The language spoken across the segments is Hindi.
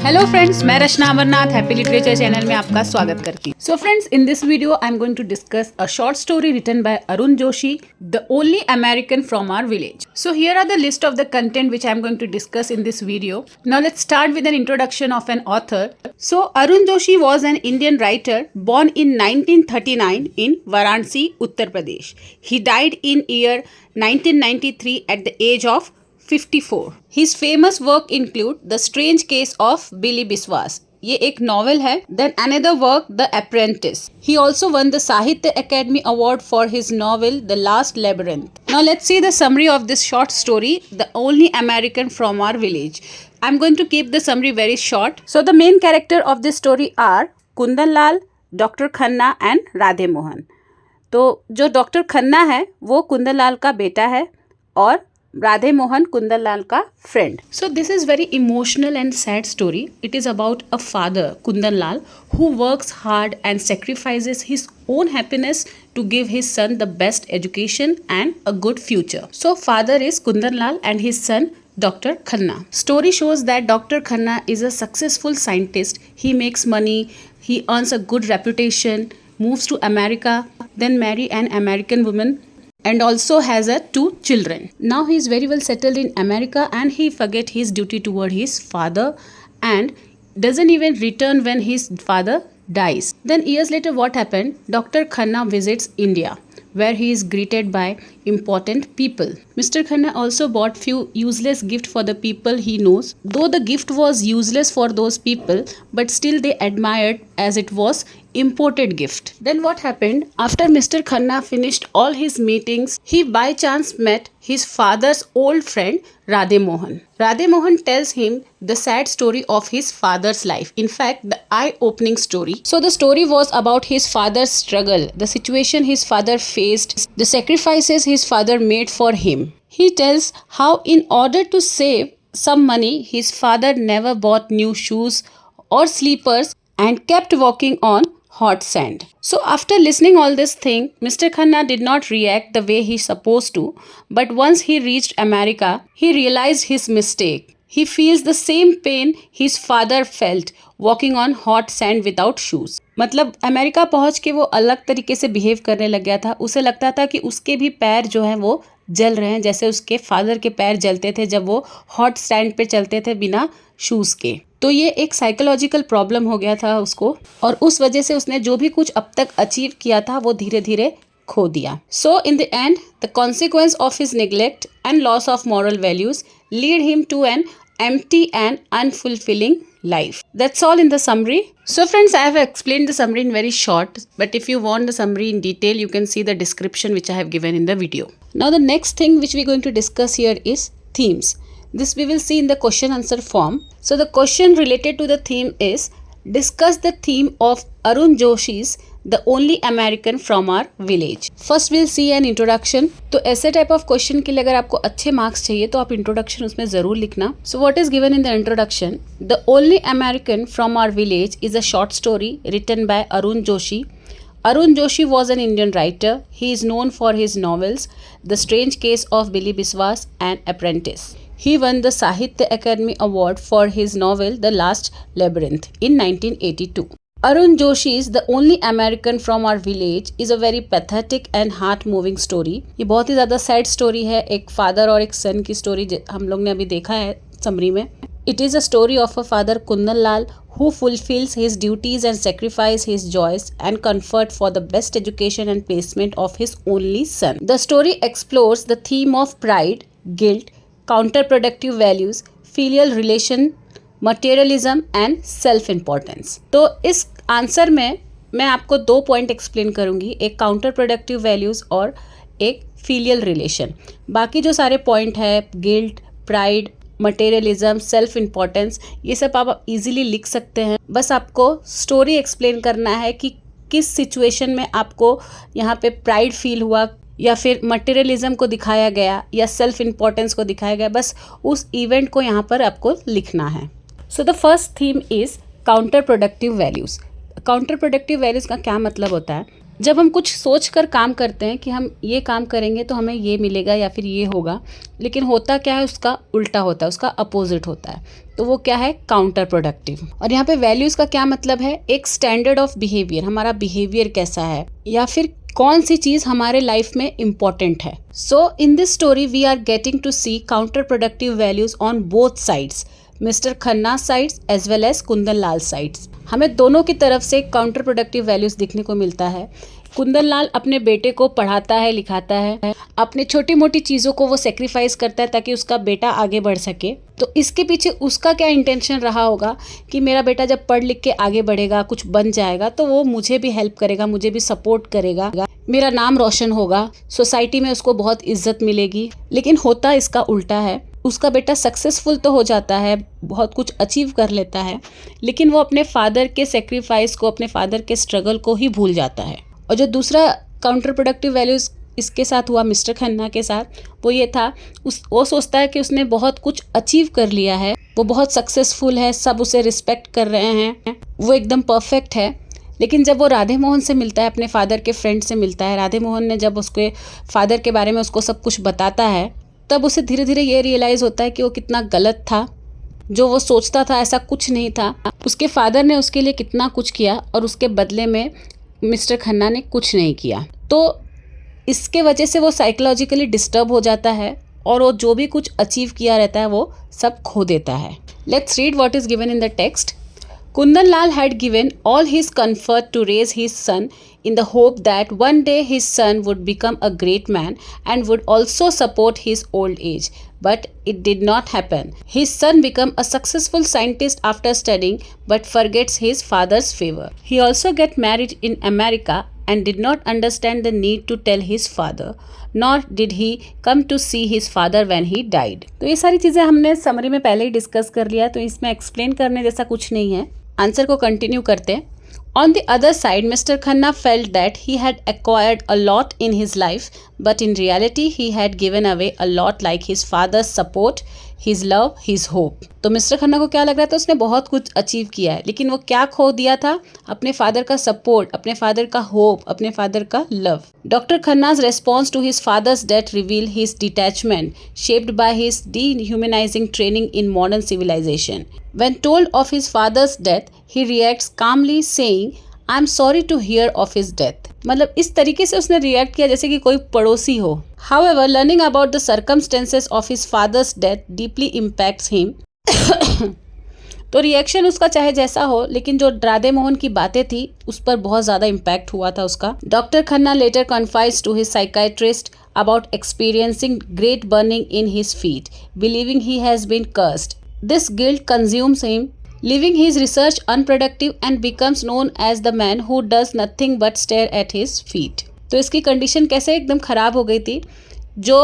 हेलो फ्रेंड्स, मैं Rachna Amarnath happy literature channel में आपका स्वागत करती हूँ। So friends, in this video I am going to discuss a short story written by Arun Joshi, the only American from our village. So here are the list of the content which I am going to discuss in this video. Now let's start with an introduction of an author. So Arun Joshi was an Indian writer born in 1939 in Varanasi, Uttar Pradesh. He died in year 1993 at the age of 54. His famous work include The Strange Case of Billy Biswas. ये एक नॉवेल है. Then another work, The Apprentice. He also won the Sahitya Academy Award for his novel The Last Labyrinth. Now let's see the summary of this short story, The Only American from Our Village. I'm going to keep the summary very short. So the main character of this story are Kundan Lal, doctor Khanna and Radhe Mohan. तो जो डॉक्टर खन्ना है वो कुंदन लाल का बेटा है और राधे मोहन कुंदन लाल का friend. So this is very emotional and sad story. It is about a father, Kundan Lal, who works hard and sacrifices his own happiness to give his son the best education and a good future. So father is Kundan Lal and his son Dr. Khanna. Story shows that Dr. Khanna is a successful scientist. He makes money, he earns a good reputation, moves to America, then marry an American woman, and also has two children. Now he is very well settled in America and he forget his duty toward his father and doesn't even return when his father dies. Then years later what happened? Dr. Khanna visits India where he is greeted by important people. Mr. Khanna also bought few useless gifts for the people he knows. Though the gift was useless for those people, but still they admired as it was imported gift. Then what happened? After Mr. Khanna finished all his meetings, he by chance met his father's old friend Radhe Mohan. Radhe Mohan tells him the sad story of his father's life. In fact, the eye-opening story. So the story was about his father's struggle, the situation his father faced, the sacrifices his father made for him. He tells how in order to save some money, his father never bought new shoes or sleepers and kept walking on hot sand. So after listening all this thing, Mr. Khanna did not react the way he supposed to, but once he reached America, he realized his mistake. He feels the same pain his father felt walking on hot sand without shoes. मतलब अमेरिका पहुंच के वो अलग तरीके से बिहेव करने लग गया था. उसे लगता था कि उसके भी पैर जो हैं वो जल रहे हैं जैसे उसके फादर के पैर जलते थे जब वो हॉट सैंड पे चलते थे बिना शूज़ के. तो ये एक साइकोलॉजिकल प्रॉब्लम हो गया था उसको और उस वजह से उसने जो भी कुछ अब तक अचीव किया था वो धीरे धीरे खो दिया. So in the end the consequence of his neglect and loss of moral values lead him to an empty and unfulfilling life. That's all in the summary. So friends, I have explained the summary in very short, but if you want the summary in detail, you can see the description which I have given in the video. Now the next thing which we're going to discuss here is themes. This we will see in the question answer form. So the question related to the theme is discuss the theme of Arun Joshi's The Only American from Our Village. First we'll see an introduction. तो ऐसे टाइप ऑफ क्वेश्चन के लिए अगर आपको अच्छे मार्क्स चाहिए तो आप इंट्रोडक्शन उसमें ज़रूर लिखना. So what is given in the introduction? The Only American from Our Village is a short story written by Arun Joshi. Arun Joshi was an Indian writer. He is known for his novels The Strange Case of Billy Biswas and Apprentice. He won the Sahitya Academy Award for his novel The Last Labyrinth in 1982. Arun Joshi's The Only American from Our Village is a very pathetic and heart-moving story. ये बहुत ही ज़्यादा सैड स्टोरी है. एक फादर और एक सन की स्टोरी हम लोग ने अभी देखा है समरी में. It is a story of a father Kundan Lal who fulfills his duties and sacrifices his joys and comfort for the best education and placement of his only son. The story explores the theme of pride, guilt, counterproductive values, filial relation, materialism and self importance. तो इस आंसर में मैं आपको 2 पॉइंट एक्सप्लेन करूंगी, एक काउंटर प्रोडक्टिव वैल्यूज़ और एक फीलियल रिलेशन. बाकी जो सारे पॉइंट है guilt, pride, materialism, self importance, ये सब आप इजीली लिख सकते हैं. बस आपको स्टोरी एक्सप्लेन करना है कि किस सिचुएशन में आपको यहाँ पे प्राइड फील हुआ या फिर मटेरियलिज्म को दिखाया गया या सेल्फ इम्पोर्टेंस को दिखाया गया. बस उस इवेंट को यहाँ पर आपको लिखना है. So the first theme is counter productive values. Counter productive values का क्या मतलब होता है? जब हम कुछ सोच कर काम करते हैं कि हम ये काम करेंगे तो हमें ये मिलेगा या फिर ये होगा, लेकिन होता क्या है, उसका उल्टा होता है, उसका अपोजिट होता है। तो वो क्या है, काउंटर प्रोडक्टिव। और यहाँ पे वैल्यूज़ का क्या मतलब है, एक स्टैंडर्ड ऑफ बिहेवियर, हमारा बिहेवियर कैसा है या फिर कौन सी चीज़ हमारे लाइफ में इम्पॉर्टेंट है। So in this story we are getting to see counter productive values on both sides, mister Khanna sides as well as Kundan Lal sides. हमें दोनों की तरफ से काउंटर प्रोडक्टिव वैल्यूज दिखने को मिलता है। कुंदन लाल अपने बेटे को पढ़ाता है, लिखाता है, अपने छोटी मोटी चीज़ों को वो सेक्रीफाइस करता है ताकि उसका बेटा आगे बढ़ सके। तो इसके पीछे उसका क्या इंटेंशन रहा होगा कि मेरा बेटा जब पढ़ लिख के आगे बढ़ेगा, कुछ बन जाएगा, तो वो मुझे भी हेल्प करेगा, मुझे भी सपोर्ट करेगा, मेरा नाम रोशन होगा, सोसाइटी में उसको बहुत इज्जत मिलेगी। लेकिन होता इसका उल्टा है। उसका बेटा सक्सेसफुल तो हो जाता है, बहुत कुछ अचीव कर लेता है, लेकिन वो अपने फादर के सेक्रीफाइस को, अपने फादर के स्ट्रगल को ही भूल जाता है। और जो दूसरा काउंटर प्रोडक्टिव वैल्यूज़ इसके साथ हुआ, मिस्टर खन्ना के साथ, वो ये था, वो सोचता है कि उसने बहुत कुछ अचीव कर लिया है, वो बहुत सक्सेसफुल है, सब उसे रिस्पेक्ट कर रहे हैं, वो एकदम परफेक्ट है। लेकिन जब वो राधे मोहन से मिलता है, अपने फादर के फ्रेंड से मिलता है, राधे मोहन ने जब उसके फादर के बारे में उसको सब कुछ बताता है, तब उसे धीरे धीरे ये रियलाइज़ होता है कि वो कितना गलत था। जो वो सोचता था ऐसा कुछ नहीं था। उसके फादर ने उसके लिए कितना कुछ किया और उसके बदले में मिस्टर खन्ना ने कुछ नहीं किया। तो इसके वजह से वो साइकोलॉजिकली डिस्टर्ब हो जाता है और वो जो भी कुछ अचीव किया रहता है वो सब खो देता है। Let's read what is given in the text. Kundan Lal had given all his comfort to raise his son in the hope that one day his son would become a great man and would also support his old age. But it did not happen. His son became a successful scientist after studying but forgets his father's favor. He also got married in America and did not understand the need to tell his father. Nor did he come to see his father when he died. तो ये सारी चीज़ें हमने समरी में पहले ही डिस्कस कर लिया, तो इसमें एक्सप्लेन करने जैसा कुछ नहीं है। आंसर को कंटिन्यू करते हैं। On the other side, Mr. Khanna felt that he had acquired a lot in his life, but in reality he had given away a lot, like his father's support, his love, his hope. तो मिस्टर खन्ना को क्या लग रहा था, उसने बहुत कुछ अचीव किया है, लेकिन वो क्या खो दिया था, अपने फादर का सपोर्ट, अपने फादर का होप, अपने फादर का लव। डॉक्टर खन्ना's response to his father's death revealed his detachment, shaped by his dehumanizing training in modern civilization. When told of his father's death, he reacts calmly saying, I am sorry to hear of his death. मतलब इस तरीके से उसने रिएक्ट किया जैसे कि कोई पड़ोसी हो। However, learning about the circumstances of his father's death deeply impacts him. तो रिएक्शन उसका चाहे जैसा हो, लेकिन जो राधे मोहन की बातें थी उस पर बहुत ज़्यादा इम्पैक्ट हुआ था उसका। Doctor Khanna later confides to his psychiatrist about experiencing great burning in his feet, believing he has been cursed. This guilt consumes him, leaving his research unproductive and becomes known as the man who does nothing but stare at his feet. तो इसकी कंडीशन कैसे एकदम ख़राब हो गई थी। जो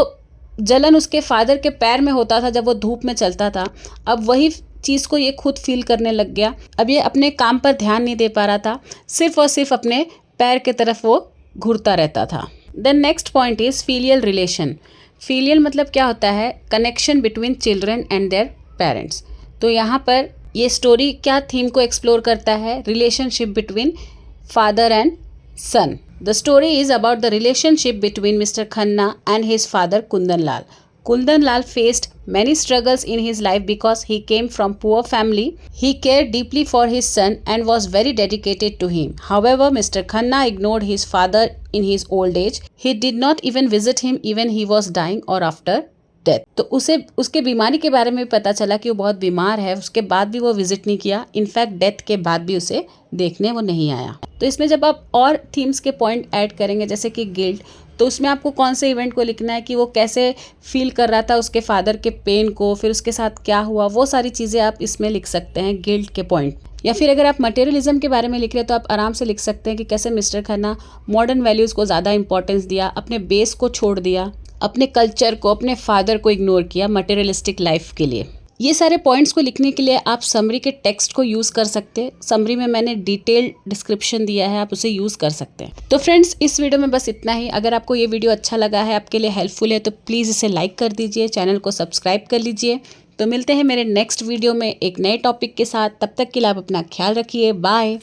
जलन उसके फादर के पैर में होता था जब वो धूप में चलता था, अब वही चीज़ को ये खुद फील करने लग गया। अब ये अपने काम पर ध्यान नहीं दे पा रहा था, सिर्फ और सिर्फ अपने पैर के तरफ वो घूरता रहता था। Then next point is filial relation. Filial मतलब क्या होता है, connection between children and their parents. तो यहाँ पर ये स्टोरी क्या थीम को एक्सप्लोर करता है, relationship between father and son. The story is about the relationship between mister Khanna and his father Kundan Lal. Kundan Lal faced many struggles in his life because he came from poor family. He cared deeply for his son and was very dedicated to him. However, Mr. Khanna ignored his father in his old age. He did not even visit him even he was dying or after death. तो उसे उसके बीमारी के बारे में पता चला कि वो बहुत बीमार है, उसके बाद भी वो विजिट नहीं किया, इनफैक्ट डेथ के बाद भी उसे देखने वो नहीं आया। तो इसमें जब आप और थीम्स के पॉइंट ऐड करेंगे जैसे कि गिल्ट, तो उसमें आपको कौन से इवेंट को लिखना है कि वो कैसे फील कर रहा था उसके फादर के पेन को, फिर उसके साथ क्या हुआ, वो सारी चीज़ें आप इसमें लिख सकते हैं गिल्ट के पॉइंट। या फिर अगर आप मटेरियलिज्म के बारे में लिख रहे हैं तो आप आराम से लिख सकते हैं कि कैसे मिस्टर खन्ना मॉडर्न वैल्यूज़ को ज़्यादा इंपॉर्टेंस दिया, अपने बेस को छोड़ दिया, अपने कल्चर को, अपने फादर को इग्नोर किया मटेरियलिस्टिक लाइफ के लिए। ये सारे पॉइंट्स को लिखने के लिए आप समरी के टेक्स्ट को यूज़ कर सकते हैं। समरी में मैंने डिटेल्ड डिस्क्रिप्शन दिया है, आप उसे यूज़ कर सकते हैं। तो फ्रेंड्स, इस वीडियो में बस इतना ही। अगर आपको ये वीडियो अच्छा लगा है, आपके लिए हेल्पफुल है, तो प्लीज़ इसे लाइक कर दीजिए, चैनल को सब्सक्राइब कर लीजिए। तो मिलते हैं मेरे नेक्स्ट वीडियो में एक नए टॉपिक के साथ। तब तक के लिए आप अपना ख्याल रखिए। बाय।